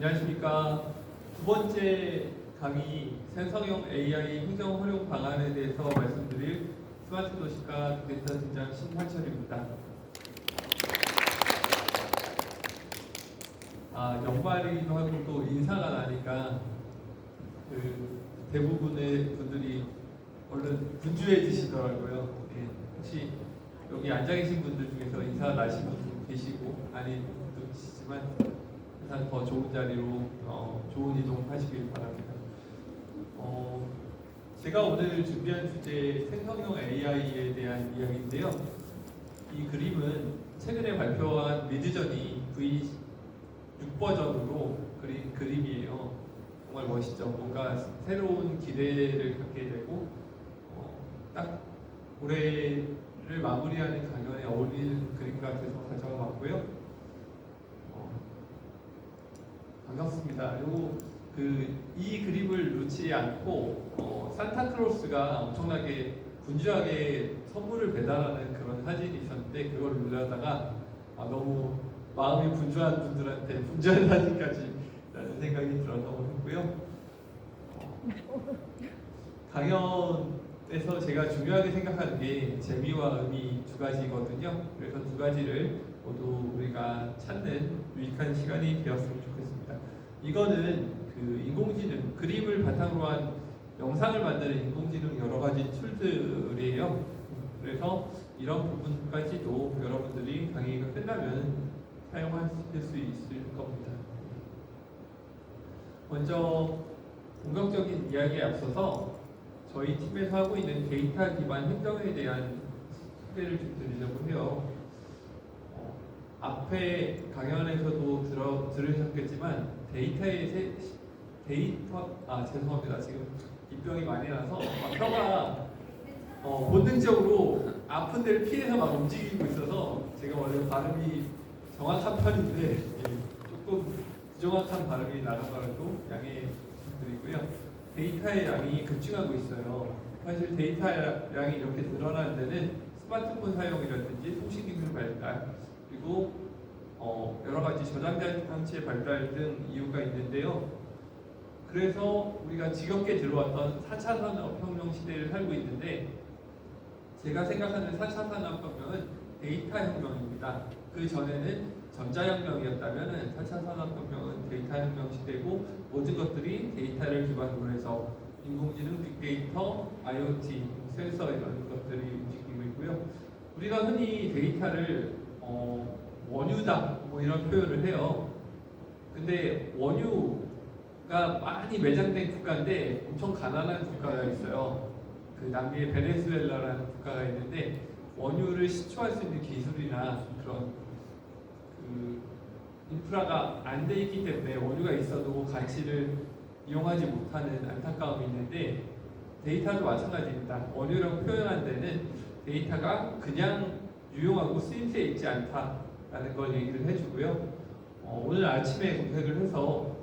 안녕하십니까. 두 번째 강의 생성형 AI 행정 활용 방안에 대해서 말씀드릴 스마트 도시가 데이터 팀장 신환철입니다. 연말이기도 하고 또 인사가 나니까 대부분의 분들이 얼른 분주해지시더라고요. 예, 혹시 여기 앉아 계신 분들 중에서 인사 나신 분 계시고 아닌 분도 계시지만 항상 더 좋은 자리로 좋은 이동 하시길 바랍니다. 제가 오늘 준비한 주제 생성형 AI에 대한 이야기인데요. 이 그림은 최근에 발표한 미드저니 V6 버전으로 그린 그림이에요. 정말 멋있죠. 뭔가 새로운 기대를 갖게 되고 딱 올해를 마무리하는 강연에 어울리는 그림 같아서 가져와 봤고요. 반갑습니다. 이 그림을 놓지 않고 산타클로스가 엄청나게 분주하게 선물을 배달하는 그런 사진이 있었는데 그걸 올려다가 너무 마음이 분주한 분들한테 분주한 사진까지 라는 생각이 들어서 했고요. 강연에서 제가 중요하게 생각하는 게 재미와 의미 두 가지거든요. 그래서 두 가지를 모두 우리가 찾는 유익한 시간이 되었으면 좋겠습니다. 이거는 인공지능, 그림을 바탕으로 한 영상을 만드는 인공지능 여러 가지 툴들이에요. 그래서 이런 부분까지도 여러분들이 강의가 끝나면 사용하실 수 있을 겁니다. 먼저 본격적인 이야기에 앞서서 저희 팀에서 하고 있는 데이터 기반 행정에 대한 소개를 좀 드리려고 해요. 앞에 강연에서도 들으셨겠지만 죄송합니다. 지금 입병이 많이 나서 혀가 본능적으로 아픈 데를 피해서 막 움직이고 있어서 제가 원래 발음이 정확한 편인데 조금 부정확한 발음이 나가더라도 양해 부탁드리고요. 데이터의 양이 급증하고 있어요. 사실 데이터 양이 이렇게 늘어나는 데는 스마트폰 사용이라든지 통신기술 발달 그리고 여러 가지 저장 장치의 발달 등 이유가 있는데요. 그래서 우리가 지겹게 들어왔던 4차 산업혁명 시대를 살고 있는데 제가 생각하는 4차 산업혁명은 데이터 혁명입니다. 그 전에는 전자혁명이었다면 4차 산업혁명은 데이터 혁명 시대고 모든 것들이 데이터를 기반으로 해서 인공지능, 빅데이터, IoT, 센서 이런 것들이 움직이고 있고요. 우리가 흔히 데이터를 원유다 이런 표현을 해요. 근데 원유가 많이 매장된 국가인데 엄청 가난한 국가가 있어요. 그 남미의 베네수엘라라는 국가가 있는데 원유를 시초할 수 있는 기술이나 그런 인프라가 안 돼 있기 때문에 원유가 있어도 가치를 이용하지 못하는 안타까움이 있는데 데이터도 마찬가지입니다. 원유라고 표현한 데는 데이터가 그냥 유용하고 쓰임새에 있지 않다라는 걸 얘기를 해주고요. 오늘 아침에 검색을 해서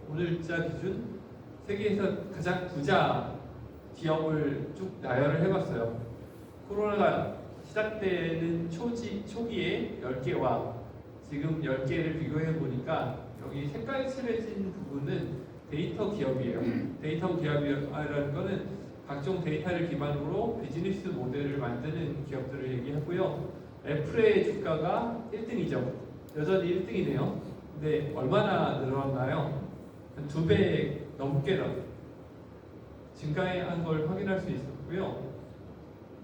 오늘자 기준 세계에서 가장 부자 기업을 쭉 나열을 해봤어요. 코로나가 시작되는 초기에 10개와 지금 10개를 비교해 보니까 여기 색깔 칠해진 부분은 데이터 기업이에요. 데이터 기업이라는 거는 각종 데이터를 기반으로 비즈니스 모델을 만드는 기업들을 얘기하고요. 애플의 주가가 1등이죠. 여전히 1등이네요. 근데 얼마나 늘어났나요? 한 2배 넘게 증가한 걸 확인할 수 있었고요.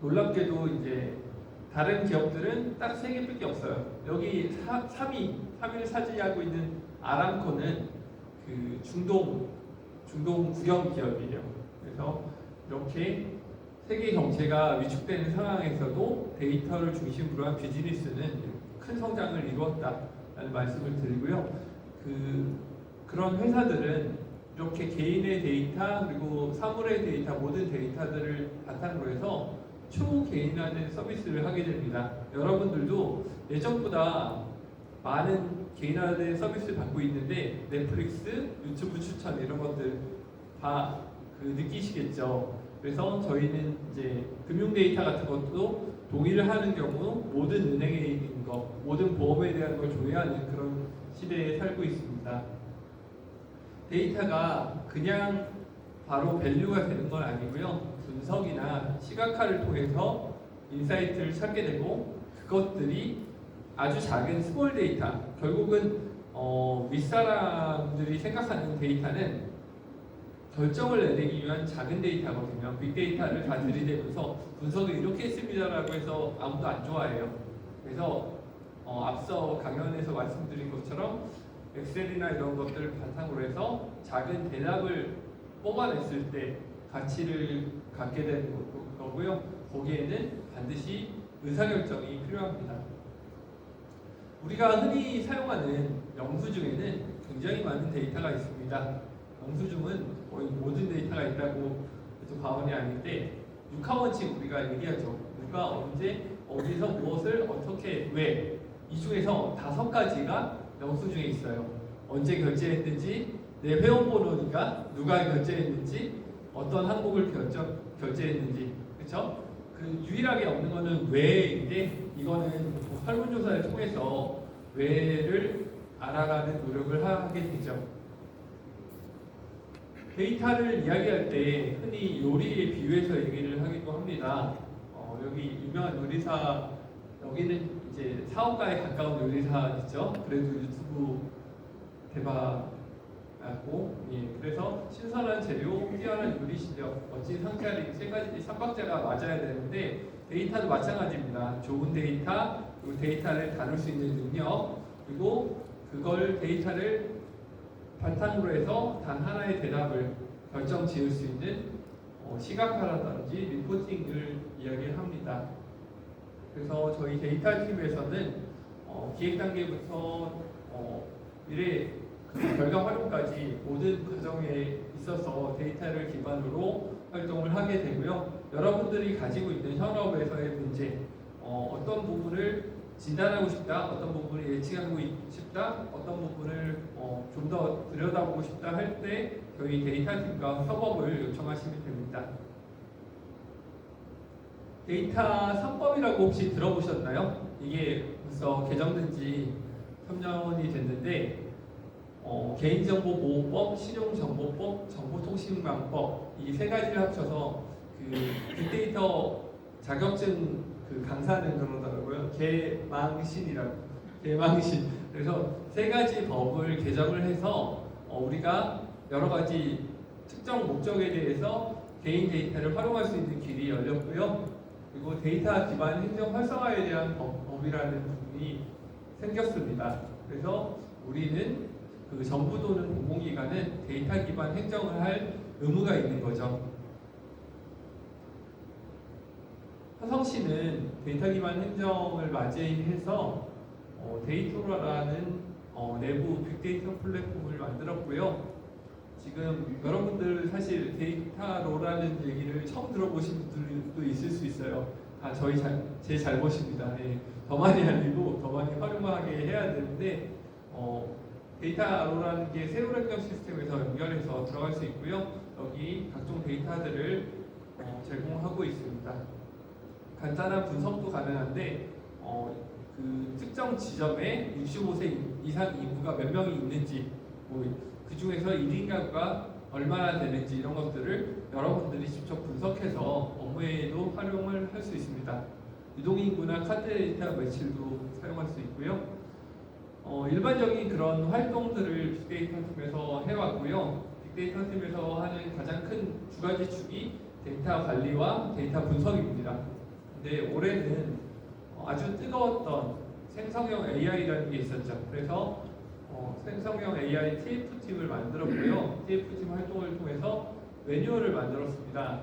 놀랍게도 이제 다른 기업들은 딱 3개밖에 없어요. 여기 3위를 차지하고 있는 아람코는 그 중동 국영 기업이에요. 그래서 이렇게 세계 경제가 위축되는 상황에서도 데이터를 중심으로 한 비즈니스는 큰 성장을 이루었다라는 말씀을 드리고요. 그런 회사들은 이렇게 개인의 데이터 그리고 사물의 데이터 모든 데이터들을 바탕으로 해서 초개인화된 서비스를 하게 됩니다. 여러분들도 예전보다 많은 개인화된 서비스를 받고 있는데 넷플릭스, 유튜브 추천 이런 것들 다 느끼시겠죠. 그래서 저희는 이제 금융 데이터 같은 것도 동의를 하는 경우 모든 은행에 있는 것, 모든 보험에 대한 걸 조회하는 그런 시대에 살고 있습니다. 데이터가 그냥 바로 밸류가 되는 건 아니고요. 분석이나 시각화를 통해서 인사이트를 찾게 되고 그것들이 아주 작은 스몰 데이터, 결국은 윗사람들이 생각하는 데이터는 결정을 내리기 위한 작은 데이터거든요. 빅데이터를 다 들이대면서 분석을 이렇게 했습니다라고 해서 아무도 안 좋아해요. 그래서 앞서 강연에서 말씀드린 것처럼 엑셀이나 이런 것들을 바탕으로 해서 작은 대답을 뽑아냈을 때 가치를 갖게 되는 거고요. 거기에는 반드시 의사결정이 필요합니다. 우리가 흔히 사용하는 영수증에는 굉장히 많은 데이터가 있습니다. 영수증은 거의 모든 데이터가 있다고 해도 과언이 아닌데 육하원칙 우리가 얘기하죠. 누가 언제 어디서 무엇을 어떻게 왜 이 중에서 5가지가 영수증에 있어요. 언제 결제했는지, 내 회원번호니까 누가 결제했는지, 어떤 항목을 결제했는지, 그렇죠? 그 유일하게 없는 거는 왜인데 이거는 설문조사를 통해서 왜를 알아가는 노력을 하게 되죠. 데이터를 이야기할 때 흔히 요리에 비유해서 얘기를 하기도 합니다. 여기 유명한 요리사, 여기는 이제 사업가에 가까운 요리사죠. 그래도 유튜브 대박 났고, 예, 그래서 신선한 재료, 뛰어난 요리 실력, 멋진 상차림 세 가지 삼박자가 맞아야 되는데 데이터도 마찬가지입니다. 좋은 데이터, 그리고 데이터를 다룰 수 있는 능력, 그리고 그걸 데이터를 바탕으로 해서 단 하나의 대답을 결정 지을 수 있는 시각화라든지 리포팅을 이야기합니다. 그래서 저희 데이터 팀에서는 기획 단계부터 미래 결과 활용까지 모든 과정에 있어서 데이터를 기반으로 활동을 하게 되고요. 여러분들이 가지고 있는 현업에서의 문제, 어떤 부분을 진단하고 싶다, 어떤 부분을 예측하고 싶다, 어떤 부분을 좀 더 들여다보고 싶다 할 때 저희 데이터 팀과 협업을 요청하시면 됩니다. 데이터 3법이라고 혹시 들어보셨나요? 이게 벌써 개정된 지 3년이 됐는데 개인정보보호법, 신용정보법, 정보통신망법 이 세 가지를 합쳐서 그 빅데이터 자격증 그 강사는 그러더라고요. 개망신이라고. 개망신. 그래서 세 가지 법을 개정을 해서 우리가 여러 가지 특정 목적에 대해서 개인 데이터를 활용할 수 있는 길이 열렸고요. 그리고 데이터 기반 행정 활성화에 대한 법이라는 부분이 생겼습니다. 그래서 우리는 그 정부 또는 공공기관은 데이터 기반 행정을 할 의무가 있는 거죠. 화성시는 데이터 기반 행정을 맞이해서 데이토라는 내부 빅데이터 플랫폼을 만들었고요. 지금 여러분들 사실 데이터로라는 얘기를 처음 들어보신 분들도 있을 수 있어요. 다 제 잘못입니다. 네. 더 많이 알리고 더 많이 활용하게 해야 되는데 데이터로라는 게 세월 행정 시스템에서 연결해서 들어갈 수 있고요. 여기 각종 데이터들을 제공하고 있습니다. 간단한 분석도 가능한데 그 특정 지점에 65세 이상 인구가 몇 명이 있는지, 그 중에서 1인 가구가 얼마나 되는지 이런 것들을 여러분들이 직접 분석해서 업무에도 활용을 할 수 있습니다. 유동인구나 카드 데이터 매출도 사용할 수 있고요. 일반적인 그런 활동들을 빅데이터 팀에서 해왔고요. 빅데이터 팀에서 하는 가장 큰 두 가지 축이 데이터 관리와 데이터 분석입니다. 근데 올해는 아주 뜨거웠던 생성형 AI라는 게 있었죠. 그래서 생성형 AI TF팀을 만들었고요. TF팀 활동을 통해서 매뉴얼을 만들었습니다.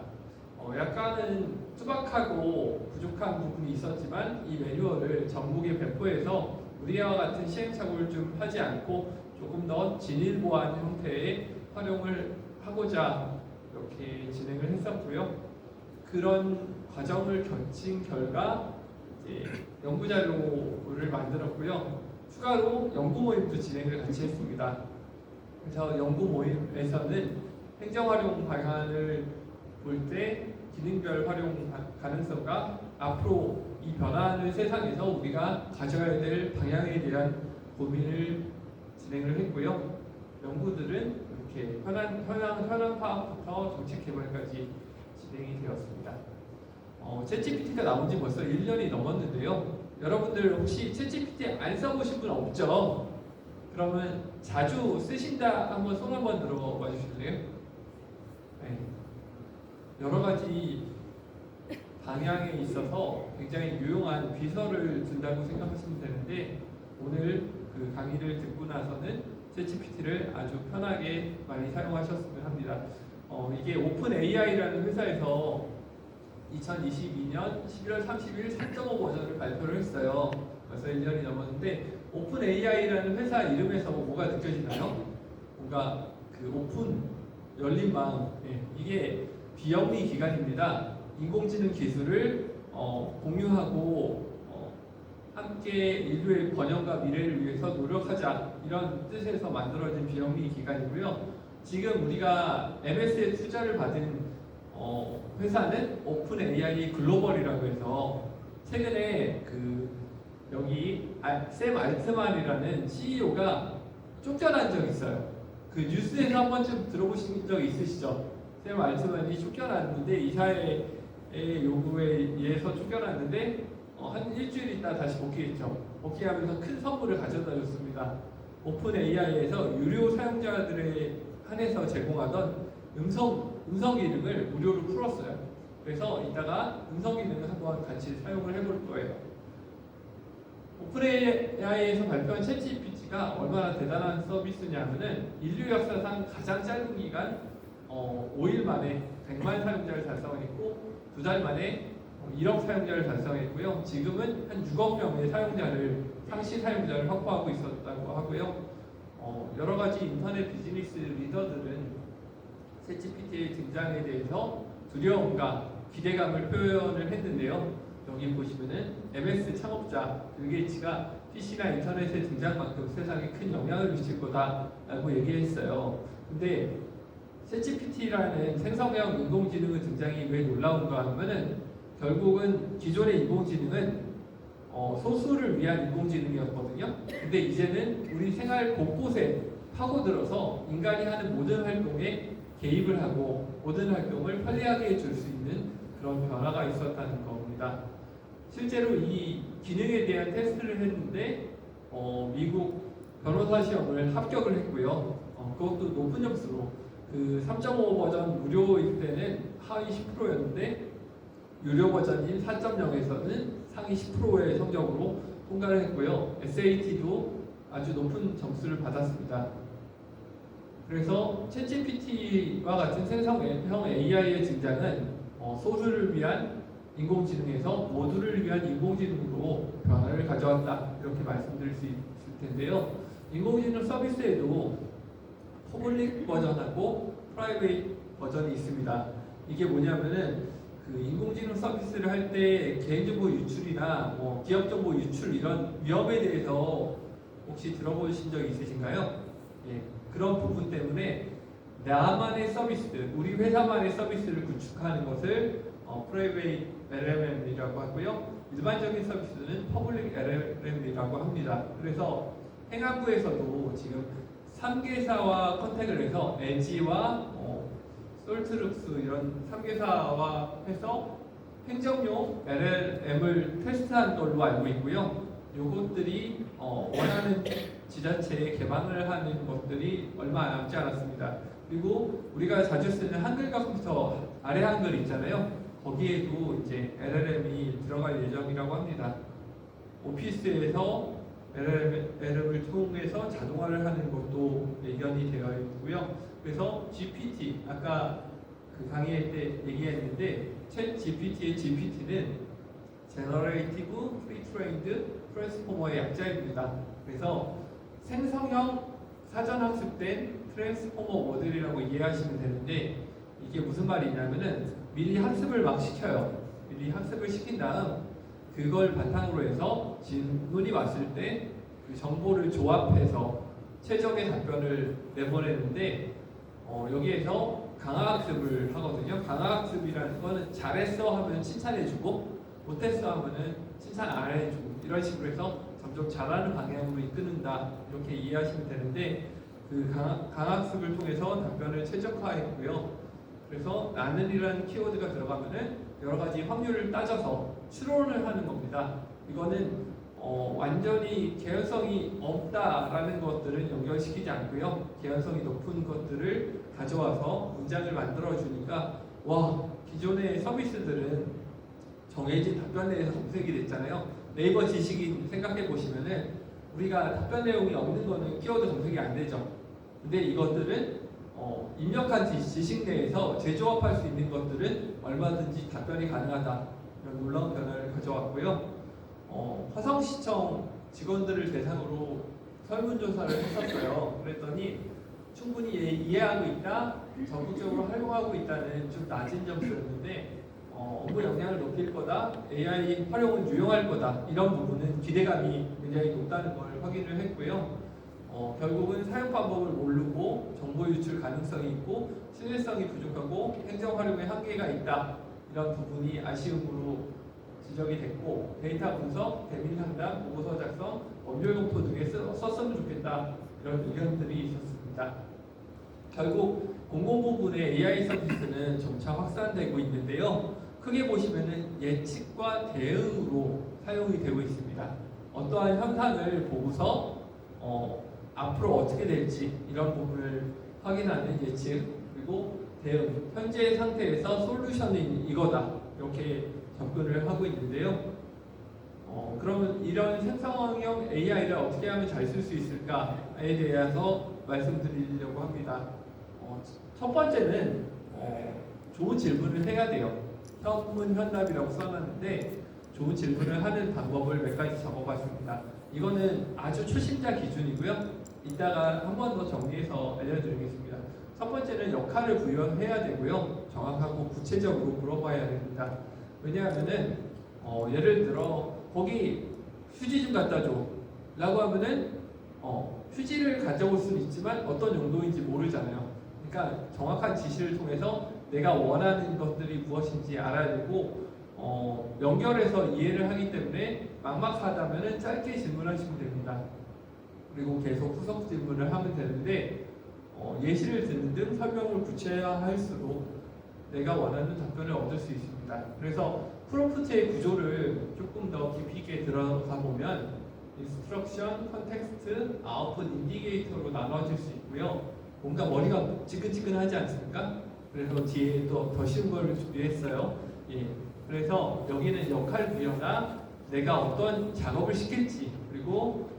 약간은 투박하고 부족한 부분이 있었지만 이 매뉴얼을 전국에 배포해서 우리와 같은 시행착오를 좀 하지 않고 조금 더 진일보한 형태의 활용을 하고자 이렇게 진행을 했었고요. 그런 과정을 거친 결과 이제 연구자료를 만들었고요. 추가로 연구 모임도 진행을 같이 했습니다. 그래서 연구 모임에서는 행정 활용 방안을 볼 때 기능별 활용 가능성과 앞으로 이 변화하는 세상에서 우리가 가져야 될 방향에 대한 고민을 진행을 했고요. 연구들은 이렇게 현황 파악부터 정책 개발까지 진행이 되었습니다. 챗GPT가 나온 지 벌써 1년이 넘었는데요. 여러분들 혹시 챗GPT 안 써보신 분 없죠? 그러면 자주 쓰신다 한번 손 한번 들어봐 주실래요? 네. 여러 가지 방향에 있어서 굉장히 유용한 비서를 준다고 생각하시면 되는데, 오늘 그 강의를 듣고 나서는 챗GPT를 아주 편하게 많이 사용하셨으면 합니다. 이게 오픈 AI라는 회사에서 2022년 11월 30일 3.5 버전을 발표를 했어요. 벌써 1년이 넘었는데, 오픈 AI라는 회사 이름에서 뭐가 느껴지나요? 뭔가 그 오픈, 열린 마음. 이게 비영리 기관입니다. 인공지능 기술을 공유하고 함께 인류의 번영과 미래를 위해서 노력하자, 이런 뜻에서 만들어진 비영리 기관이고요. 지금 우리가 MS에 투자를 받은 회사는 오픈 AI 글로벌이라고 해서, 최근에 여기 샘 알트만이라는 CEO가 쫓겨난 적이 있어요. 그 뉴스에서 한 번쯤 들어보신 적 있으시죠? 샘 알트만이 쫓겨났는데, 이사의 요구에 의해서 쫓겨났는데 한 일주일 있다 다시 복귀했죠. 복귀하면서 큰 선물을 가져다 줬습니다. 오픈 AI에서 유료 사용자들에 한해서 제공하던 음성 기능을 무료로 풀었어요. 그래서 이따가 음성 기능을 한번 같이 사용을 해볼 거예요. 오픈 AI에서 발표한 챗GPT가 얼마나 대단한 서비스냐면은, 인류 역사상 가장 짧은 기간 5일 만에 100만 사용자를 달성했고, 2달 만에 1억 사용자를 달성했고요. 지금은 한 6억 명의 상시 사용자를 확보하고 있었다고 하고요. 여러 가지 인터넷 비즈니스 리더들은 챗GPT의 등장에 대해서 두려움과 기대감을 표현을 했는데요. 여기 보시면은 MS 창업자 빌 게이츠가 PC나 인터넷의 등장만큼 세상에 큰 영향을 미칠 거다라고 얘기했어요. 근데 챗GPT라는 생성형 인공지능의 등장이 왜 놀라운가 하면은, 결국은 기존의 인공지능은 소수를 위한 인공지능이었거든요. 근데 이제는 우리 생활 곳곳에 파고들어서 인간이 하는 모든 활동에 개입을 하고 모든 활동을 편리하게 해줄 수 있는 그런 변화가 있었다는 겁니다. 실제로 이 기능에 대한 테스트를 했는데 미국 변호사 시험을 합격을 했고요. 그것도 높은 점수로, 그 3.5 버전 무료일 때는 하위 10%였는데 유료 버전인 4.0에서는 상위 10%의 성적으로 통과를 했고요. SAT도 아주 높은 점수를 받았습니다. 그래서 챗GPT와 같은 생성형 AI의 등장은 소수를 위한 인공지능에서 모두를 위한 인공지능으로 변화를 가져왔다, 이렇게 말씀드릴 수 있을 텐데요. 인공지능 서비스에도 퍼블릭 버전하고 프라이빗 버전이 있습니다. 이게 뭐냐면은, 그 인공지능 서비스를 할 때 개인정보 유출이나 기업정보 유출, 이런 위험에 대해서 혹시 들어보신 적 있으신가요? 예, 그런 부분 때문에 나만의 서비스, 우리 회사만의 서비스를 구축하는 것을 프라이빗 LLM이라고 하고요. 일반적인 서비스는 퍼블릭 LLM이라고 합니다. 그래서 행안부에서도 지금 3개사와 컨택을 해서 에지와 솔트룩스, 이런 3개사와 해서 행정용 LLM을 테스트한 걸로 알고 있고요. 요것들이 원하는 지자체에 개방을 하는 것들이 얼마 남지 않았습니다. 그리고 우리가 자주 쓰는 한글과 컴퓨터 아래 한글 있잖아요. 거기에도 이제 LLM이 들어갈 예정이라고 합니다. 오피스에서 LLM을 통해서 자동화를 하는 것도 예견이 되어 있고요. 그래서 GPT, 아까 그 강의 때 얘기했는데, 챗 GPT의 GPT는 Generative Pre-trained Transformer의 약자입니다. 그래서 생성형 사전학습된 트랜스포머 모델이라고 이해하시면 되는데, 이게 무슨 말이냐면은 미리 학습을 막 시켜요. 미리 학습을 시킨 다음 그걸 바탕으로 해서 질문이 왔을 때 그 정보를 조합해서 최적의 답변을 내보내는데, 여기에서 강화학습을 하거든요. 강화학습이라는 거는 잘했어 하면 칭찬해주고, 못했어 하면은 칭찬 안 해주고, 이런 식으로 해서 점점 잘하는 방향으로 이끄는다, 이렇게 이해하시면 되는데, 그 강학습을 통해서 답변을 최적화했고요. 그래서 나는이라는 키워드가 들어가면은 여러 가지 확률을 따져서 추론을 하는 겁니다. 이거는 완전히 개연성이 없다라는 것들은 연결시키지 않고요. 개연성이 높은 것들을 가져와서 문장을 만들어 주니까 와, 기존의 서비스들은 정해진 답변 내에서 검색이 됐잖아요. 네이버 지식인 생각해 보시면은 우리가 답변 내용이 없는 거는 키워드 검색이 안 되죠. 근데 이것들은 입력한 지식 내에서 재조합할 수 있는 것들은 얼마든지 답변이 가능하다. 이런 놀라운 변화를 가져왔고요. 화성시청 직원들을 대상으로 설문조사를 했었어요. 그랬더니 충분히 이해하고 있다, 적극적으로 활용하고 있다는 좀 낮은 점수였는데 업무 역량을 높일 거다, AI 활용은 유용할 거다, 이런 부분은 기대감이 굉장히 높다는 걸 확인을 했고요. 결국은 사용 방법을 모르고 정보 유출 가능성이 있고 신뢰성이 부족하고 행정 활용에 한계가 있다, 이런 부분이 아쉬움으로 지적이 됐고, 데이터 분석, 대민 상담, 보고서 작성, 법률 공포 등에 썼으면 좋겠다, 이런 의견들이 있었습니다. 결국 공공부문의 AI 서비스는 점차 확산되고 있는데요. 크게 보시면은 예측과 대응으로 사용이 되고 있습니다. 어떠한 현상을 보고서 앞으로 어떻게 될지 이런 부분을 확인하는 예측, 그리고 대응, 현재 상태에서 솔루션이 이거다, 이렇게 접근을 하고 있는데요. 그러면 이런 생성형 AI를 어떻게 하면 잘 쓸 수 있을까에 대해서 말씀드리려고 합니다. 첫 번째는 좋은 질문을 해야 돼요. 현문현답이라고 써놨는데 좋은 질문을 하는 방법을 몇 가지 적어봤습니다. 이거는 아주 초심자 기준이고요. 이따가 한 번 더 정리해서 알려드리겠습니다. 첫 번째는 역할을 부여해야 되고요. 정확하고 구체적으로 물어봐야 됩니다. 왜냐하면은 예를 들어 거기 휴지 좀 갖다 줘 라고 하면은 휴지를 가져올 수는 있지만 어떤 용도인지 모르잖아요. 그러니까 정확한 지시를 통해서 내가 원하는 것들이 무엇인지 알아야 되고 연결해서 이해를 하기 때문에 막막하다면 짧게 질문하시면 됩니다. 그리고 계속 후속 질문을 하면 되는데 예시를 듣는 등 설명을 구체화할수록 내가 원하는 답변을 얻을 수 있습니다. 그래서 프롬프트의 구조를 조금 더 깊이 있게 들어가 보면 인스트럭션, 컨텍스트, 아웃풋, 인디게이터로 나눠질 수 있고요. 뭔가 머리가 지끈지끈하지 않습니까? 그래서 뒤에 또 더 쉬운 걸 준비했어요. 예. 그래서 여기는 역할 부여나 내가 어떤 작업을 시킬지, 그리고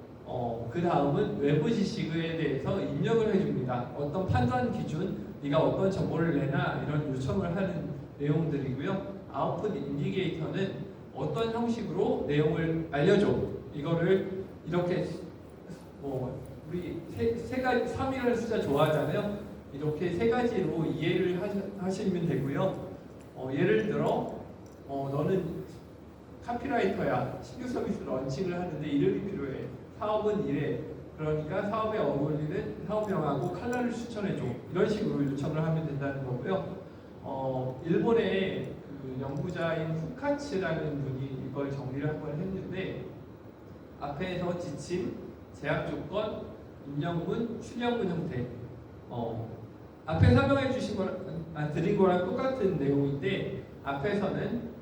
그 다음은 외부 지식에 대해서 입력을 해줍니다. 어떤 판단 기준, 네가 어떤 정보를 내나 이런 요청을 하는 내용들이고요. 아웃풋 인디게이터는 어떤 형식으로 내용을 알려줘. 이거를 이렇게 우리 세 가지 3이라는 숫자 좋아하잖아요. 이렇게 세 가지로 이해를 하시면 되고요. 예를 들어 너는 카피라이터야. 신규 서비스 런칭을 하는데 이름이 필요해. 사업은 이래. 그러니까 사업에 어울리는 사업명하고 컬러를 추천해줘. 이런 식으로 요청을 하면 된다는 거고요. 일본의 그 연구자인 후카츠라는 분이 이걸 정리를 한번 했는데 앞에서 지침, 제약 조건, 입력문, 출력문 형태. 앞에 설명해 주신 드린 거랑 똑같은 내용인데 앞에서는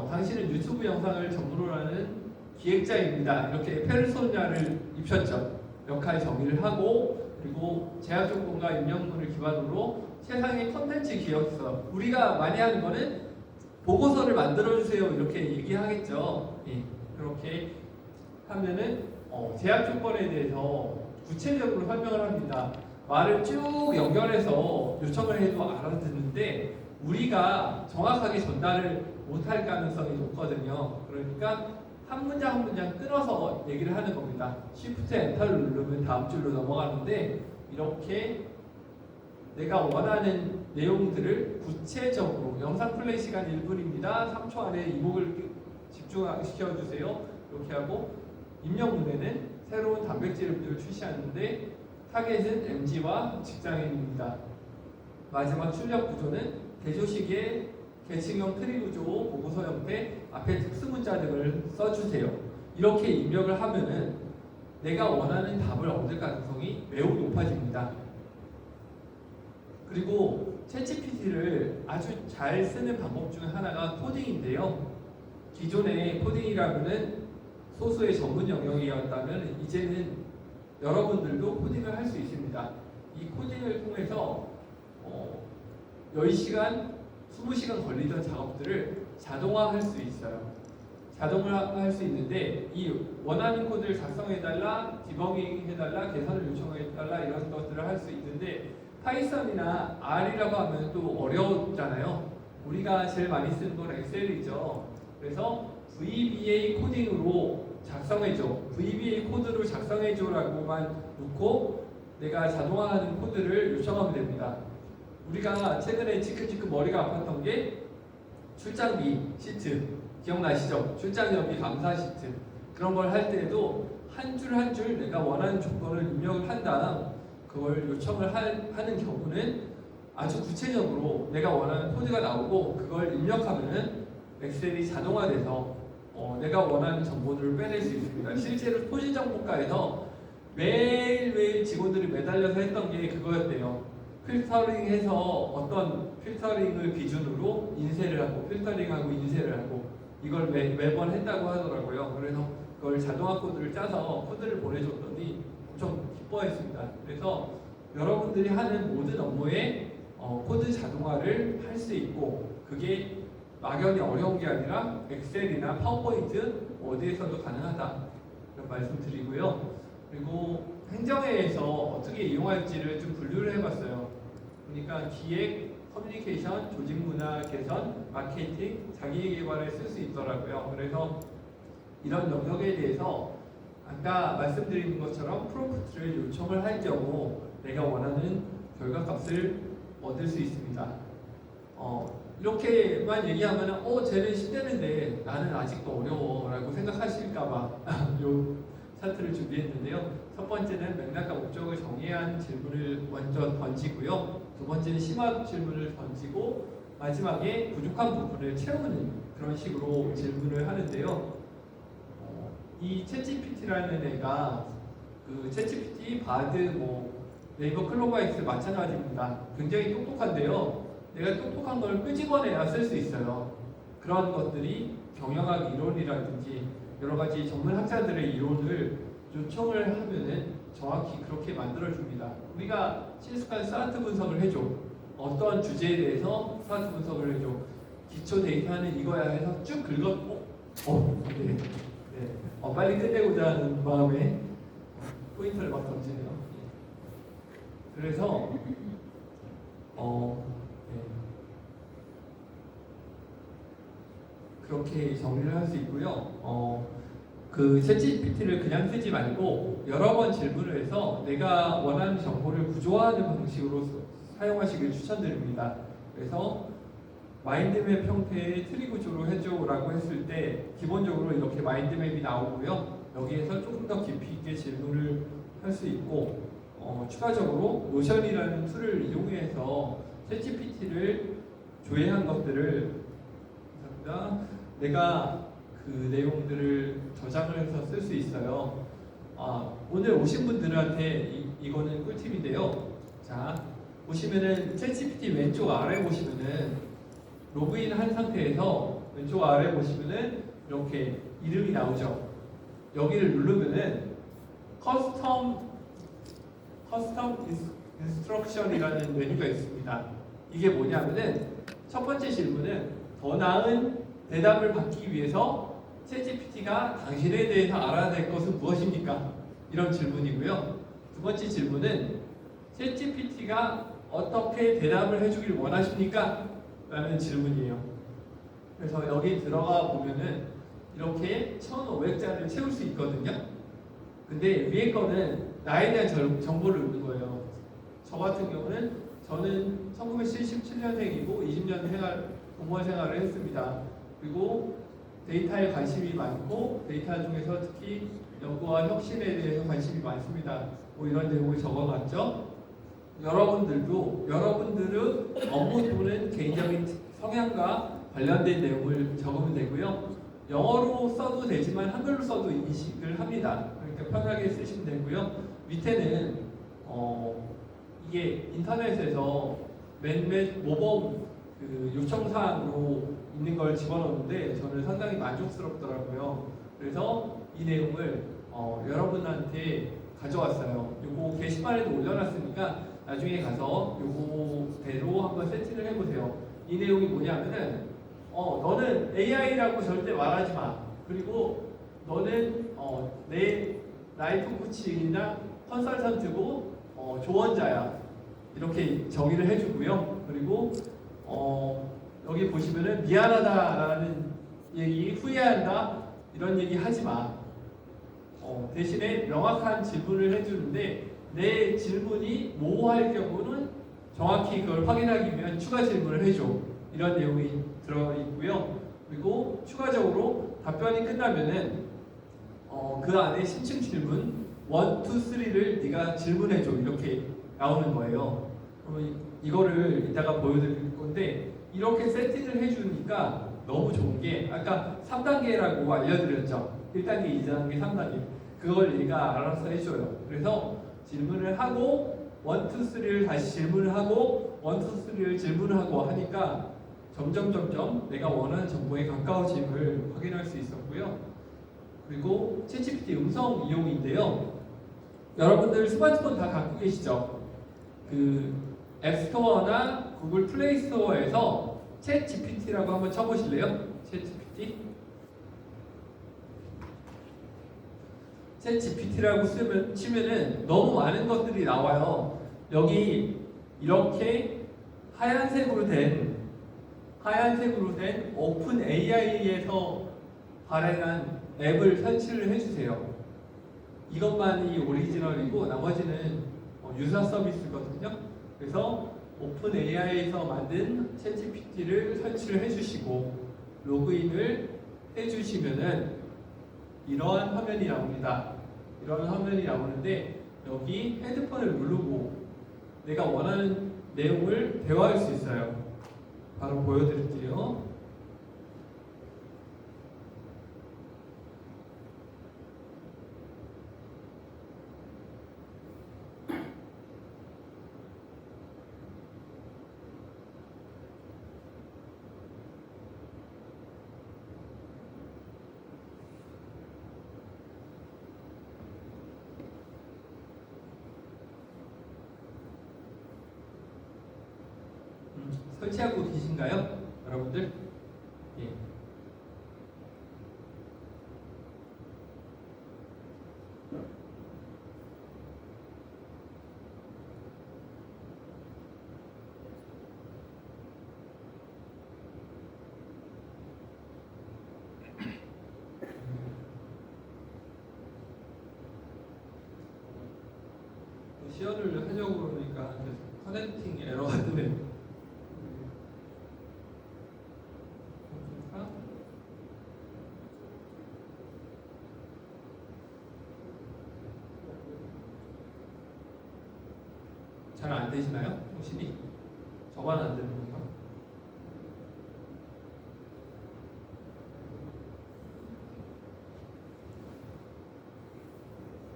당신은 유튜브 영상을 전문으로 하는 기획자입니다. 이렇게 페르소나를 입혔죠. 역할 정의를 하고 그리고 제약 조건과 입력문을 기반으로 세상의 컨텐츠 기획서. 우리가 많이 하는 거는 보고서를 만들어 주세요. 이렇게 얘기하겠죠. 예, 그렇게 하면은 제약 조건에 대해서 구체적으로 설명을 합니다. 말을 쭉 연결해서 요청을 해도 알아듣는데 우리가 정확하게 전달을 못할 가능성이 높거든요. 그러니까 한 문장 한 문장 끊어서 얘기를 하는 겁니다. Shift Enter를 누르면 다음 줄로 넘어가는데 이렇게 내가 원하는 내용들을 구체적으로 영상 플레이 시간 1분입니다. 3초 안에 이목을 집중시켜 주세요. 이렇게 하고 입력문에는 새로운 단백질 음료를 출시하는데 타겟은 MZ와 직장인입니다. 마지막 출력 구조는 대조식의 계층형 트리 구조, 보고서 형태, 앞에 특수 문자 등을 써주세요. 이렇게 입력을 하면은 내가 원하는 답을 얻을 가능성이 매우 높아집니다. 그리고 챗GPT를 아주 잘 쓰는 방법 중 하나가 코딩인데요. 기존에 코딩이라면은 소수의 전문 영역이었다면 이제는 여러분들도 코딩을 할 수 있습니다. 이 코딩을 통해서 10시간, 20시간 걸리던 작업들을 자동화할 수 있어요. 자동화할 수 있는데 이 원하는 코드를 작성해달라, 디버깅 해달라, 개선을 요청해달라 이런 것들을 할 수 있는데 파이썬이나 R이라고 하면 또 어려웠잖아요. 우리가 제일 많이 쓰는 건 엑셀이죠. 그래서 VBA 코딩으로 작성해줘, VBA 코드로 작성해줘라고만 놓고 내가 자동화하는 코드를 요청하면 됩니다. 우리가 최근에 지끈지끈 머리가 아팠던 게 출장비 시트 기억나시죠? 출장비 감사 시트 그런 걸 할 때에도 한 줄 한 줄 내가 원하는 조건을 입력을 한 다음 그걸 요청을 하는 경우는 아주 구체적으로 내가 원하는 코드가 나오고 그걸 입력하면은 엑셀이 자동화돼서 내가 원하는 정보들을 빼낼 수 있습니다. 실제로 토지정보과에서 매일매일 직원들이 매달려서 했던 게 그거였대요. 필터링해서 어떤 필터링을 기준으로 인쇄를 하고 필터링하고 인쇄를 하고 이걸 매번 했다고 하더라고요. 그래서 그걸 자동화 코드를 짜서 코드를 보내줬더니 엄청 기뻐했습니다. 그래서 여러분들이 하는 모든 업무에 코드 자동화를 할 수 있고 그게 막연히 어려운 게 아니라 엑셀이나 파워포인트 어디에서도 가능하다 이런 말씀드리고요. 그리고 행정회에서 어떻게 이용할지를 좀 분류를 해봤어요. 그러니까 기획, 커뮤니케이션, 조직문화 개선, 마케팅, 자기개발에 쓸 수 있더라고요. 그래서 이런 영역에 대해서 아까 말씀드린 것처럼 프롬프트를 요청을 할 경우 내가 원하는 결과값을 얻을 수 있습니다. 이렇게만 얘기하면 쟤는 10대인데 나는 아직도 어려워 라고 생각하실까봐 요 차트를 준비했는데요. 첫 번째는 맥락과 목적을 정의한 질문을 먼저 던지고요. 두 번째는 심화 질문을 던지고 마지막에 부족한 부분을 채우는 그런 식으로 질문을 하는데요. 이 챗GPT라는 애가 그 챗GPT, 바드, 네이버 클로바엑스 마찬가지입니다. 굉장히 똑똑한데요. 내가 똑똑한 걸 끄집어내야 쓸 수 있어요. 그런 것들이 경영학 이론이라든지 여러 가지 전문 학자들의 이론을 요청을 하면은 정확히 그렇게 만들어줍니다. 우리가 실습한 스타트 분석을 해줘. 어떤 주제에 대해서 스타트 분석을 해줘. 기초 데이터는 이거야 해서 쭉 긁었고, 네. 빨리 끝내고자 하는 마음에 포인트를 막 던지네요. 그래서 그렇게 정리를 할 수 있고요. 그 챗GPT를 그냥 쓰지 말고 여러 번 질문을 해서 내가 원하는 정보를 구조화하는 방식으로 사용하시길 추천드립니다. 그래서 마인드맵 형태의 트리 구조로 해줘라고 했을 때 기본적으로 이렇게 마인드맵이 나오고요. 여기에서 조금 더 깊이 있게 질문을 할 수 있고 추가적으로 노션이라는 툴을 이용해서 챗GPT를 조회한 것들을 내가 그 내용들을 저장을 해서 쓸 수 있어요. 오늘 오신 분들한테 이거는 꿀팁인데요. 자, 보시면은 챗GPT 왼쪽 아래 보시면은 로그인 한 상태에서 왼쪽 아래 보시면은 이렇게 이름이 나오죠. 여기를 누르면은 커스텀 인스트럭션이라는 메뉴가 있습니다. 이게 뭐냐면은 첫 번째 질문은 더 나은 대답을 받기 위해서 챗GPT가 당신에 대해서 알아야 될 것은 무엇입니까? 이런 질문이고요. 두 번째 질문은 챗GPT가 어떻게 대답을 해주길 원하십니까? 라는 질문이에요. 그래서 여기 들어가 보면은 이렇게 1,500자를 채울 수 있거든요. 근데 위에 거는 나에 대한 정보를 넣는 거예요. 저 같은 경우는 저는 1977년생이고 20년 공무원 생활을 했습니다. 그리고 데이터에 관심이 많고 데이터 중에서 특히 연구와 혁신에 대해서 관심이 많습니다. 이런 내용을 적어놨죠. 여러분들은 업무 또는 개인적인 성향과 관련된 내용을 적으면 되고요. 영어로 써도 되지만 한글로 써도 인식을 합니다. 그러니까 편하게 쓰시면 되고요. 밑에는 이게 인터넷에서 몇몇 모범 그 요청 사항으로 있는 걸 집어넣었는데 저는 상당히 만족스럽더라고요. 그래서 이 내용을 여러분한테 가져왔어요. 요거 게시판에도 올려놨으니까 나중에 가서 요거대로 한번 세팅을 해보세요. 이 내용이 뭐냐면은 너는 AI라고 절대 말하지 마. 그리고 너는 내 라이프 코치나 컨설턴트고 조언자야. 이렇게 정의를 해주고요. 그리고 여기 보시면은 미안하다라는 얘기, 후회한다 이런 얘기 하지 마. 대신에 명확한 질문을 해주는데 내 질문이 모호할 경우는 정확히 그걸 확인하기 위한 추가 질문을 해줘. 이런 내용이 들어있고요. 그리고 추가적으로 답변이 끝나면은 그 안에 심층 질문 1, 2, 3를 네가 질문해줘. 이렇게 나오는 거예요. 그러면 이거를 이따가 보여드릴 건데 이렇게 세팅을 해주니까 너무 좋은 게 아까 3단계라고 알려드렸죠. 1단계, 2단계, 3단계 그걸 얘가 알아서 해줘요. 그래서 질문을 하고 1, 2, 3를 다시 질문을 하고 1, 2, 3를 질문을 하고 하니까 점점 내가 원하는 정보에 가까워짐을 확인할 수 있었고요. 그리고 챗GPT 음성 이용인데요. 여러분들 스마트폰 다 갖고 계시죠? 그 앱스토어나 구글 플레이 스토어에서 챗GPT라고 한번 쳐보실래요? 챗GPT라고 치면은 너무 많은 것들이 나와요. 여기 이렇게 하얀색으로 된 오픈 AI에서 발행한 앱을 설치를 해주세요. 이것만이 오리지널이고 나머지는 유사 서비스거든요. 그래서 오픈 AI에서 만든 챗GPT를 설치를 해주시고 로그인을 해주시면은 이러한 화면이 나옵니다. 이런 화면이 나오는데 여기 헤드폰을 누르고 내가 원하는 내용을 대화할 수 있어요. 바로 보여드릴게요. 설치하고 계신가요? 여러분들? 예. 시연을 하려고 그러니까 커넥팅 에러가 뜨네요. 잘 안 되시나요? 확실히? 저만 안 되는 건가?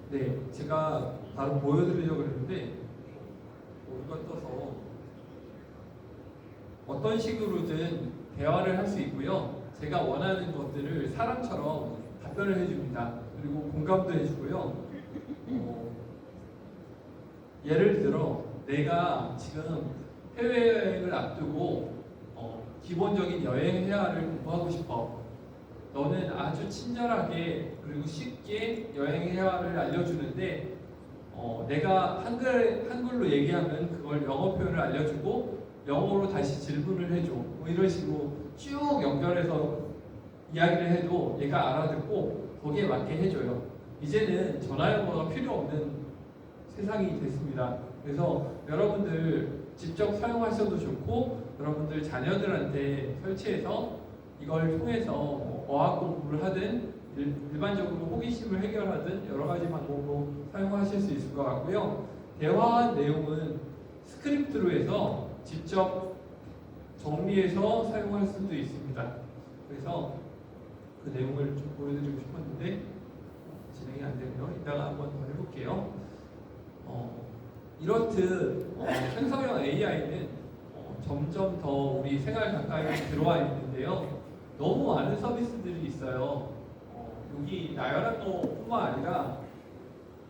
네, 제가 바로 보여드리려고 했는데 우리가 떠서 어떤 식으로든 대화를 할 수 있고요. 제가 원하는 것들을 사람처럼 답변을 해줍니다. 그리고 공감도 해주고요. 예를 들어 내가 지금 해외여행을 앞두고 기본적인 여행 회화를 공부하고 싶어. 너는 아주 친절하게 그리고 쉽게 여행 회화를 알려주는데 내가 한글로 얘기하면 그걸 영어 표현을 알려주고 영어로 다시 질문을 해줘. 뭐 이런 식으로 쭉 연결해서 이야기를 해도 얘가 알아듣고 거기에 맞게 해줘요. 이제는 전화영어가 필요 없는 세상이 됐습니다. 그래서 여러분들 직접 사용하셔도 좋고 여러분들 자녀들한테 설치해서 이걸 통해서 어학 공부를 하든 일반적으로 호기심을 해결하든 여러 가지 방법으로 사용하실 수 있을 것 같고요. 대화한 내용은 스크립트로 해서 직접 정리해서 사용할 수도 있습니다. 그래서 그 내용을 좀 보여드리고 싶었는데 진행이 안 되네요. 이따가 한번 더 해볼게요. 이렇듯 생성형 AI는 점점 더 우리 생활 가까이 들어와 있는데요. 너무 많은 서비스들이 있어요. 여기 나열한 것뿐만 아니라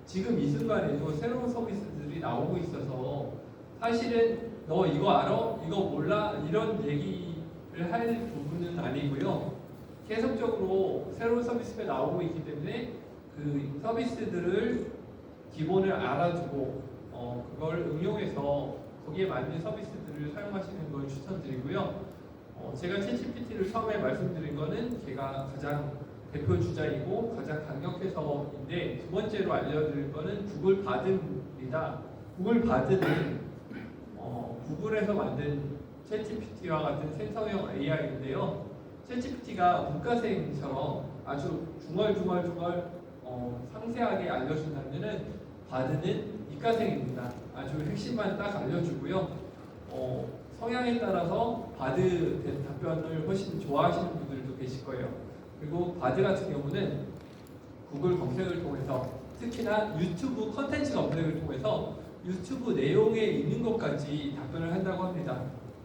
지금 이 순간에도 새로운 서비스들이 나오고 있어서 사실은 너 이거 알아? 이거 몰라? 이런 얘기를 할 부분은 아니고요. 계속적으로 새로운 서비스가 나오고 있기 때문에 그 서비스들을 기본을 알아두고 그걸 응용해서 거기에 맞는 서비스들을 사용하시는 걸 추천드리고요. 제가 챗GPT를 처음에 말씀드린 거는 제가 가장 대표 주자이고 가장 강력해서인데 두 번째로 알려드릴 거는 구글 바드입니다. 구글 바드는 구글에서 만든 챗GPT와 같은 생성형 AI인데요. 챗GPT가 문과생처럼 아주 중얼중얼 상세하게 알려준다면은 바드는 이과생입니다. 아주 핵심만 딱 알려주고요. 성향에 따라서 바드 답변을 훨씬 좋아하시는 분들도 계실 거예요. 그리고 바드 같은 경우는 구글 검색을 통해서 특히나 유튜브 컨텐츠 검색을 통해서 유튜브 내용에 있는 것까지 답변을 한다고 합니다.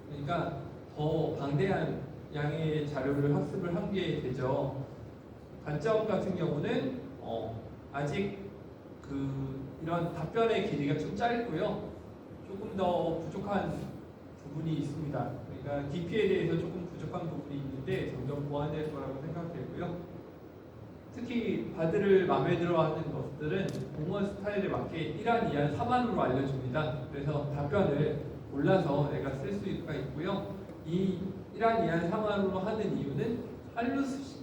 그러니까 더 방대한 양의 자료를 학습을 하게 되죠. 단점 같은 경우는 아직 이런 답변의 길이가 좀 짧고요. 조금 더 부족한 부분이 있습니다. 그러니까 DP에 대해서 조금 부족한 부분이 있는데 점점 보완될 거라고 생각되고요. 특히 바드를 마음에 들어하는 것들은 공원 스타일에 맞게 1안, 2안, 3안으로 알려줍니다. 그래서 답변을 골라서 내가 쓸 수가 있고요. 이 1안, 2안, 3안으로 하는 이유는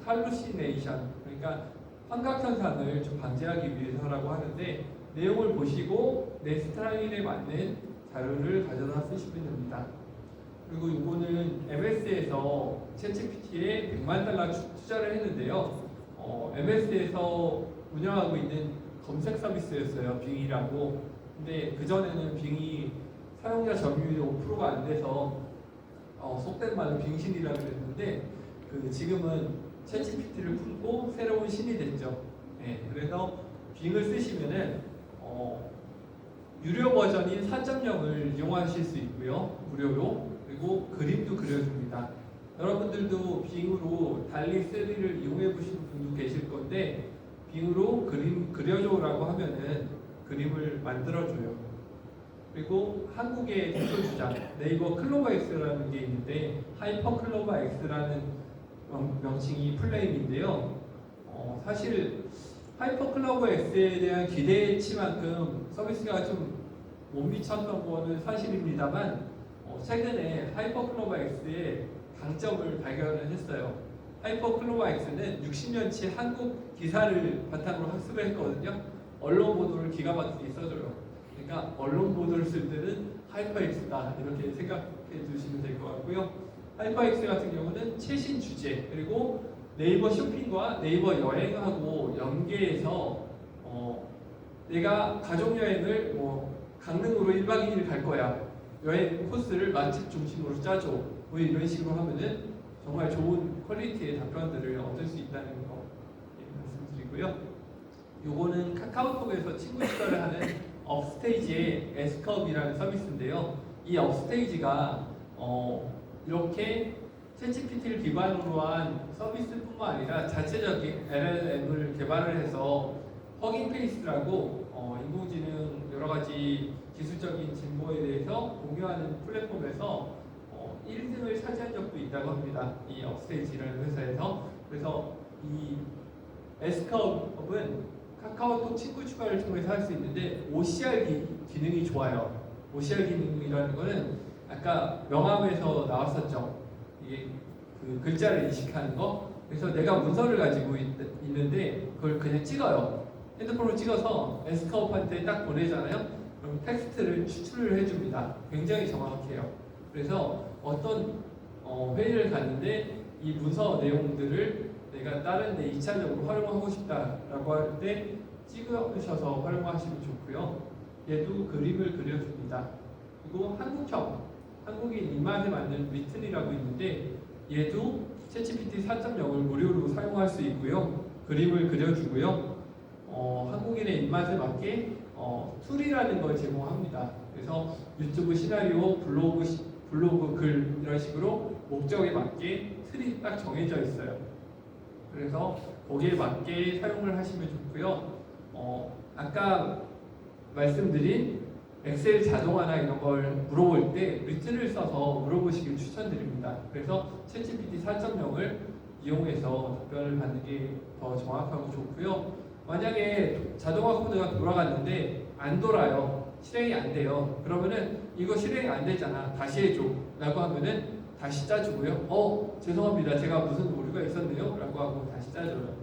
할루시네이션, 그러니까 환각현상을 좀 방지하기 위해서라고 하는데 내용을 보시고 내 스타일에 맞는 자료를 가져다 쓰시면 됩니다. 그리고 이거는 MS에서 챗GPT에 $100만 투자를 했는데요. MS에서 운영하고 있는 검색 서비스였어요. 빙이라고. 근데 그전에는 빙이 사용자 점유율이 5%가 안 돼서 속된 말로 빙신이라고 그랬는데 지금은 챗GPT를 품고 새로운 신이 됐죠. 네, 그래서 빙을 쓰시면은 유료 버전인 4.0을 이용하실 수 있고요. 무료로. 그리고 그림도 그려줍니다. 여러분들도 빙으로 달리 3를 이용해 보신 분도 계실 건데 빙으로 그림 그려줘라고 하면은 그림을 만들어줘요. 그리고 한국의 대표 주자 네이버 클로버 X라는 게 있는데 하이퍼 클로버 X라는 명칭이 플레임인데요. 사실 하이퍼 클로버 X에 대한 기대치만큼 서비스가 좀 못 미쳤던 거는 사실입니다만 최근에 하이퍼 클로버 X의 강점을 발견을 했어요. 하이퍼 클로버 X는 60년치 한국 기사를 바탕으로 학습을 했거든요. 언론 보도를 기가 막히게 써줘요. 그러니까 언론 보도를 쓸 때는 하이퍼 X다 이렇게 생각해 두시면 될 것 같고요. 하이퍼 X 같은 경우는 최신 주제 그리고 네이버 쇼핑과 네이버 여행하고 연계해서 내가 가족 여행을 강릉으로 1박 2일 갈 거야. 여행 코스를 맛집 중심으로 짜줘. 이런 식으로 하면은 정말 좋은 퀄리티의 답변들을 얻을 수 있다는 거 말씀드리고요. 요거는 카카오톡에서 친구 추가를 하는 업스테이지의 에스컵이라는 서비스인데요. 이 업스테이지가 이렇게 챗GPT를 기반으로 한 서비스뿐만 아니라 자체적인 LLM을 개발을 해서 허깅페이스라고 인공지능 여러 가지 기술적인 진보에 대해서 공유하는 플랫폼에서 1등을 차지한 적도 있다고 합니다. 이 업스테이지라는 회사에서. 그래서 이 에스컵은 카카오톡 친구 추가를 통해서 할 수 있는데 OCR 기능이 좋아요. OCR 기능이라는 거는 아까 명함에서 나왔었죠. 이게 그 글자를 인식하는 거. 그래서 내가 문서를 가지고 있는데 그걸 그냥 찍어요. 핸드폰으로 찍어서 에스컵한테 딱 보내잖아요. 그럼 텍스트를 추출을 해줍니다. 굉장히 정확해요. 그래서 어떤 회의를 갔는데 이 문서 내용들을 내가 다른 데 2차적으로 활용하고 싶다라고 할 때 찍으셔서 활용하시면 좋고요. 얘도 그림을 그려줍니다. 그리고 한국형, 한국인 입맛에 맞는 리틀이라고 있는데 얘도 챗GPT 4.0을 무료로 사용할 수 있고요. 그림을 그려주고요. 한국인의 입맛에 맞게 툴이라는 걸 제공합니다. 그래서 유튜브 시나리오, 블로그 블로그 글 이런 식으로 목적에 맞게 틀이 딱 정해져 있어요. 그래서 거기에 맞게 사용을 하시면 좋고요. 아까 말씀드린 엑셀 자동화나 이런 걸 물어볼 때 리튼을 써서 물어보시길 추천드립니다. 그래서 챗GPT 4.0을 이용해서 답변을 받는 게 더 정확하고 좋고요. 만약에 자동화 코드가 돌아갔는데 안 돌아요. 실행이 안 돼요. 그러면은 이거 실행이 안 되잖아. 다시 해줘. 라고 하면은 다시 짜주고요. 죄송합니다. 제가 무슨 오류가 있었네요. 라고 하고 다시 짜줘요.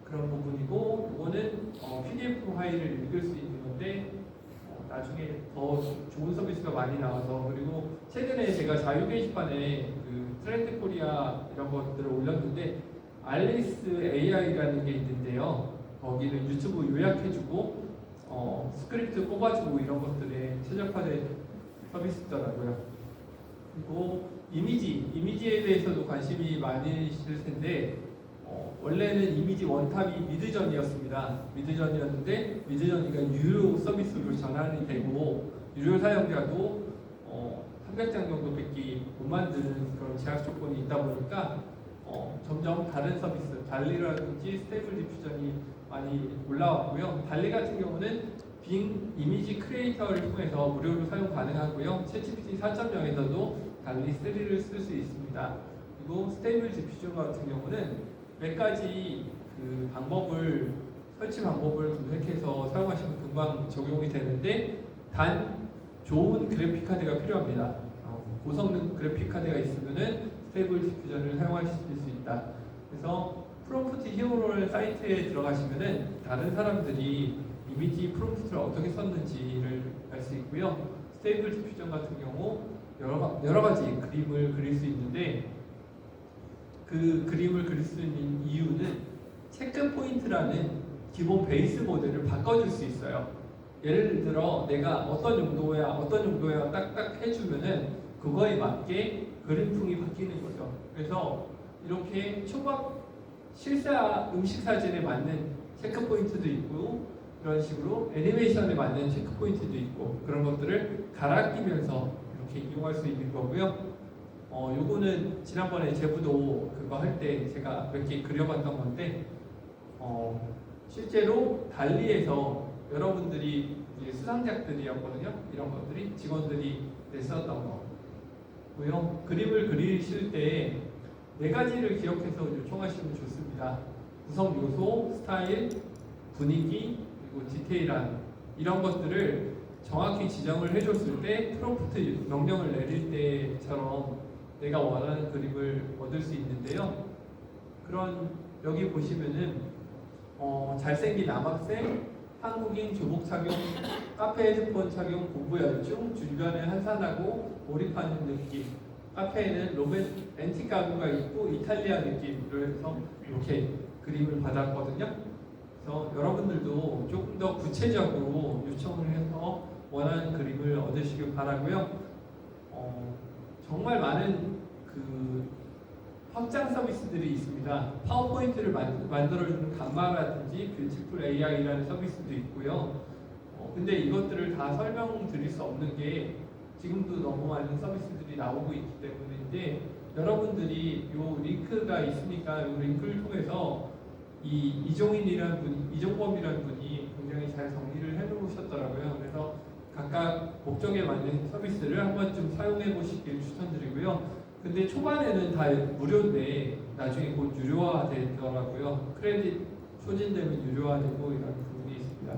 그런 부분이고, 이거는 PDF 파일을 읽을 수 있는 건데, 나중에 더 좋은 서비스가 많이 나와서, 그리고 최근에 제가 자유 게시판에 그 트렌드 코리아 이런 것들을 올렸는데, 알리스 AI라는 게 있는데요. 거기는 유튜브 요약해주고, 스크립트 뽑아주고 이런 것들에 최적화된 서비스더라고요. 그리고 이미지에 대해서도 관심이 많으실 텐데, 원래는 이미지 원탑이 미드전이었는데 미드전이가 유료 서비스로 전환이 되고 유료 사용자도 300장 정도밖에 못 만드는 그런 제약 조건이 있다 보니까 점점 다른 서비스, 달리라든지 스테이블 디퓨전이 많이 올라왔고요. 달리 같은 경우는 빙 이미지 크리에이터를 통해서 무료로 사용 가능하고요. 챗GPT 4.0에서도 달리 3를 쓸 수 있습니다. 그리고 스테이블 디퓨전 같은 경우는 몇 가지 그 설치 방법을 검색해서 사용하시면 금방 적용이 되는데, 단 좋은 그래픽 카드가 필요합니다. 고성능 그래픽 카드가 있으면은 스테이블 디퓨전을 사용하실 수 있다. 그래서 프롬프트 히어로 사이트에 들어가시면은 다른 사람들이 이미지 프롬프트를 어떻게 썼는지를 알 수 있고요. 스테이블 디퓨전 같은 경우 여러 가지 그림을 그릴 수 있는데, 그 그림을 그릴 수 있는 이유는 체크 포인트라는 기본 베이스 모델을 바꿔줄 수 있어요. 예를 들어 내가 어떤 용도야 딱딱 해주면은 그거에 맞게 그림풍이 바뀌는 거죠. 그래서 이렇게 초밥 실사 음식 사진에 맞는 체크 포인트도 있고, 그런 식으로 애니메이션에 맞는 체크 포인트도 있고, 그런 것들을 갈아 끼면서 이렇게 이용할 수 있는 거고요. 요거는 지난번에 제부도 그거 할 때 제가 몇 개 그려봤던 건데, 실제로 달리에서 여러분들이 이제 수상작들이었거든요. 이런 것들이 직원들이 냈었던 거고요. 그림을 그리실 때 4가지를 기억해서 요청하시면 좋습니다. 구성 요소, 스타일, 분위기, 그리고 디테일한 이런 것들을 정확히 지정을 해줬을 때 프롬프트 명령을 내릴 때처럼 내가 원하는 그림을 얻을 수 있는데요. 여기 보시면은 잘생긴 남학생, 한국인 교복 착용, 카페 헤드폰 착용, 공부 열중, 주변에 한산하고 몰입하는 느낌. 카페에는 앤틱 가구가 있고 이탈리아 느낌으로 해서 이렇게 그림을 받았거든요. 그래서 여러분들도 조금 더 구체적으로 요청을 해서 원하는 그림을 얻으시길 바라고요. 정말 많은 그 확장 서비스들이 있습니다. 파워포인트를 만들어주는 감마라든지 뷰티풀 AI라는 서비스도 있고요. 근데 이것들을 다 설명드릴 수 없는 게 지금도 너무 많은 서비스들이 나오고 있기 때문인데, 여러분들이 요 링크가 있으니까 요 링크를 통해서 이종범이라는 분이 굉장히 잘 정리를 해놓으셨더라고요. 그래서 각각 목적에 맞는 서비스를 한 번쯤 사용해 보시길 추천드리고요. 근데 초반에는 다 무료인데 나중에 곧 유료화 되더라고요. 크레딧 소진되면 유료화되고 이런 부분이 있습니다.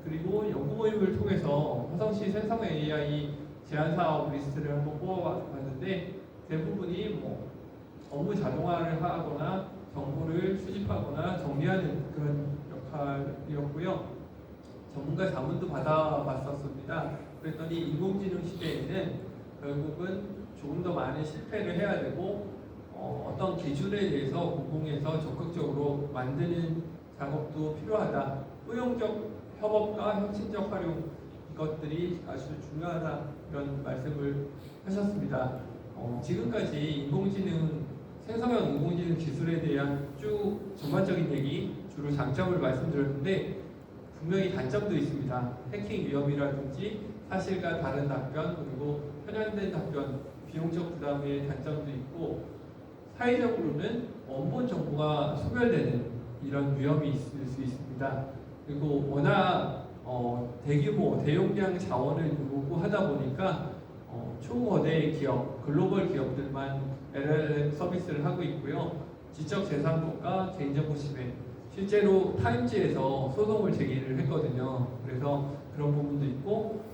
그리고 연구 모임을 통해서 화성시 생성 AI 제안 사업 리스트를 한번 뽑아봤는데, 대부분이 업무 자동화를 하거나 정보를 수집하거나 정리하는 그런 역할이었고요. 전문가 자문도 받아봤었습니다. 그랬더니 인공지능 시대에는 결국은 조금 더 많은 실패를 해야 되고, 어떤 기준에 대해서 공공에서 적극적으로 만드는 작업도 필요하다. 효용적 협업과 혁신적 활용, 이것들이 아주 중요하다, 이런 말씀을 하셨습니다. 지금까지 생성형 인공지능 기술에 대한 쭉 전반적인 얘기, 주로 장점을 말씀드렸는데 분명히 단점도 있습니다. 해킹 위험이라든지 사실과 다른 답변 그리고 편향된 답변, 비용적 부담의 단점도 있고 사회적으로는 원본 정보가 소멸되는 이런 위험이 있을 수 있습니다. 그리고 워낙 대규모, 대용량 자원을 요구하다 보니까 초거대 기업, 글로벌 기업들만 LLM 서비스를 하고 있고요. 지적재산권과 개인정보 침해, 실제로 타임지에서 소송을 제기를 했거든요. 그래서 그런 부분도 있고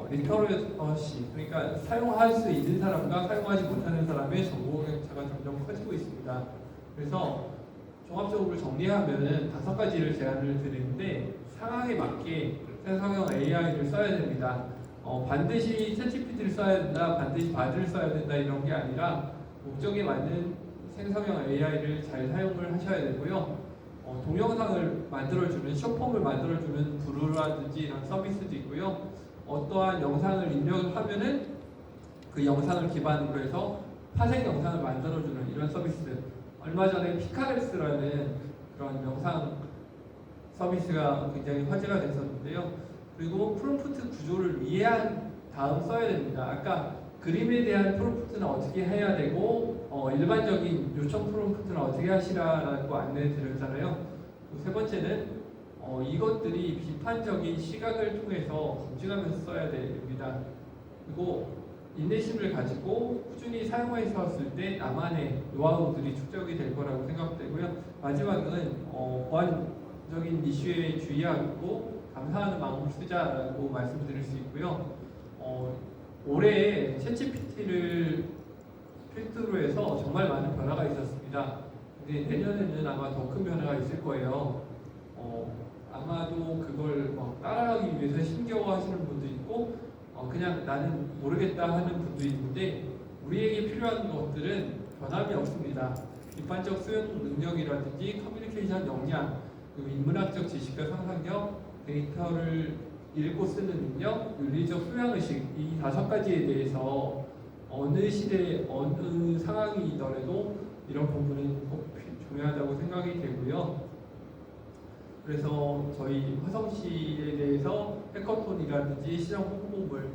리터러시, 그러니까 사용할 수 있는 사람과 사용하지 못하는 사람의 정보 격차가 점점 커지고 있습니다. 그래서 종합적으로 정리하면 5가지를 제안을 드리는데 상황에 맞게 생성형 AI를 써야 됩니다. 반드시 챗GPT를 써야 된다, 반드시 바드를 써야 된다 이런 게 아니라 목적에 맞는 생성형 AI를 잘 사용을 하셔야 되고요. 동영상을 만들어주는 숏폼을 만들어주는 브루라든지 이런 서비스도 있고요. 어떠한 영상을 입력을 하면은 그 영상을 기반으로 해서 파생 영상을 만들어주는 이런 서비스. 얼마 전에 피카랩스라는 그런 영상 서비스가 굉장히 화제가 됐었는데요. 그리고 프롬프트 구조를 이해한 다음 써야 됩니다. 아까 그림에 대한 프롬프트는 어떻게 해야 되고 일반적인 요청 프롬프트는 어떻게 하시라라고 안내 드렸잖아요. 세 번째는 이것들이 비판적인 시각을 통해서 검증하면서 써야 됩니다. 그리고 인내심을 가지고 꾸준히 사용해서었을 때 나만의 노하우들이 축적이 될 거라고 생각되고요. 마지막은 보안적인 이슈에 주의하고 감사하는 마음을 쓰자라고 말씀드릴 수 있고요. 올해 챗GPT를 필두로 해서 정말 많은 변화가 있었습니다. 근데 내년에는 아마 더 큰 변화가 있을 거예요. 아마도 그걸 따라하기 위해서 힘겨워하시는 분도 있고 그냥 나는 모르겠다 하는 분도 있는데 우리에게 필요한 것들은 변함이 없습니다. 비판적 수용 능력이라든지 커뮤니케이션 역량, 그리고 인문학적 지식과 상상력, 데이터를 읽고 쓰는 능력, 윤리적 소양의식, 이 5가지에 대해서 어느 시대, 어느 상황이더라도 이런 부분은 꼭 중요하다고 생각이 되고요. 그래서 저희 화성시에 대해서 해커톤이라든지 시장 홍보물,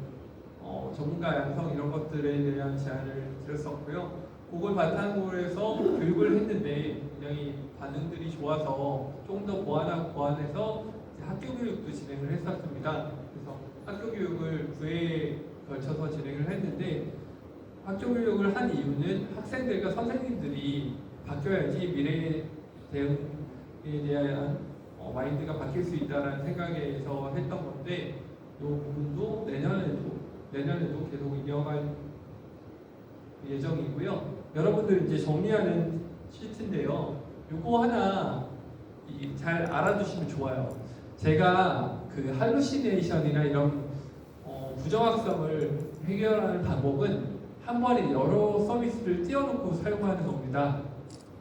전문가 양성 이런 것들에 대한 제안을 드렸었고요. 그걸 바탕으로 해서 교육을 했는데 굉장히 반응들이 좋아서 조금 더 보완해서 학교 교육도 진행을 했었습니다. 그래서 학교 교육을 9회에 걸쳐서 진행을 했는데 학교 교육을 한 이유는 학생들과 선생님들이 바뀌어야지 미래의 대응에 대한 마인드가 바뀔 수 있다는 생각에서 했던 건데 이 부분도 내년에도 계속 이어갈 예정이고요. 여러분들 이제 정리하는 시트인데요. 이거 하나 잘 알아두시면 좋아요. 제가 그 할루시네이션이나 이런 부정확성을 해결하는 방법은 한 번에 여러 서비스를 띄워놓고 사용하는 겁니다.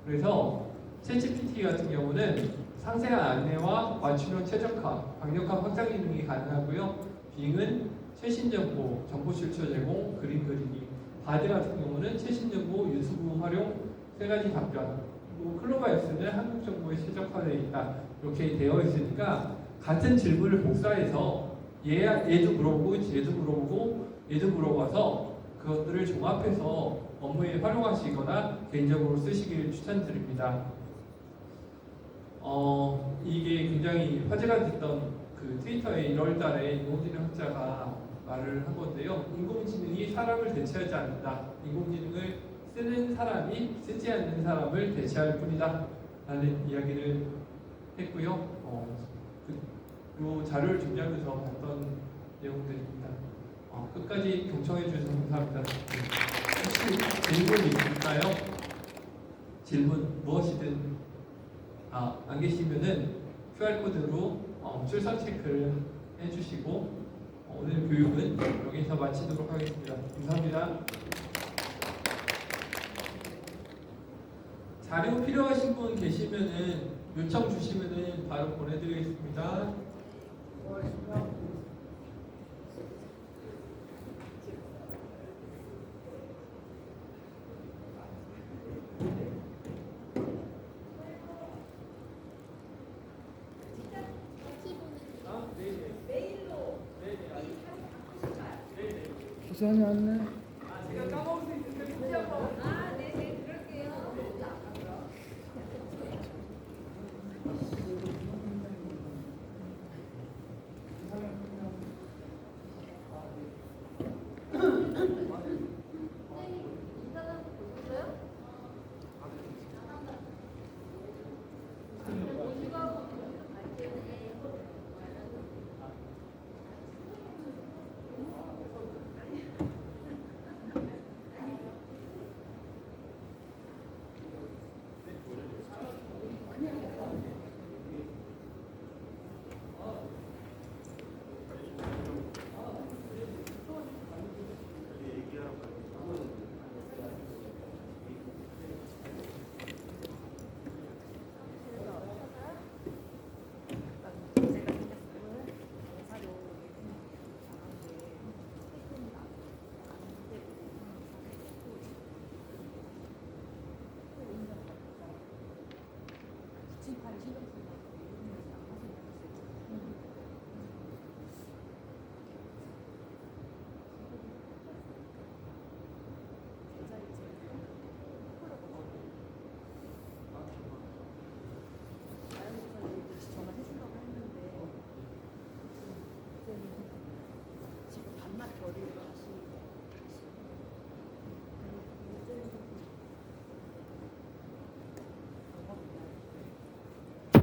그래서 챗GPT 같은 경우는 상세한 안내와 맞춤형 최적화, 강력한 확장 기능이 가능하고요. 빙은 최신 정보, 정보 출처 제공, 그림 그리기. 바드 같은 경우는 최신 정보, 유튜브 활용, 3가지 답변. 그리고 클로바이스는 한국 정보에 최적화되어 있다. 이렇게 되어 있으니까 같은 질문을 복사해서 얘도 물어보고, 얘도 물어보고, 얘도 물어봐서 그것들을 종합해서 업무에 활용하시거나 개인적으로 쓰시길 추천드립니다. 이게 굉장히 화제가 됐던 그 트위터에 1월달에 인공지능 학자가 말을 한 건데요. 인공지능이 사람을 대체하지 않는다. 인공지능을 쓰는 사람이 쓰지 않는 사람을 대체할 뿐이다. 라는 이야기를 했고요. 이 자료를 준비하면서 봤던 내용들입니다. 끝까지 경청해 주셔서 감사합니다. 혹시 질문 있을까요? 질문 무엇이든 안 계시면은 QR코드로 출석 체크를 해주시고 오늘 교육은 여기서 마치도록 하겠습니다. 감사합니다. 자료 필요하신 분 계시면은 요청 주시면은 바로 보내드리겠습니다. 네네. 메일로 네네. 이 사진 갖고 수산이 왔네. 제가 까먹을 수 있는데 혹시 한번 네네, 그럴게요. 인사는 보셨어요? 지금 밤낮 결이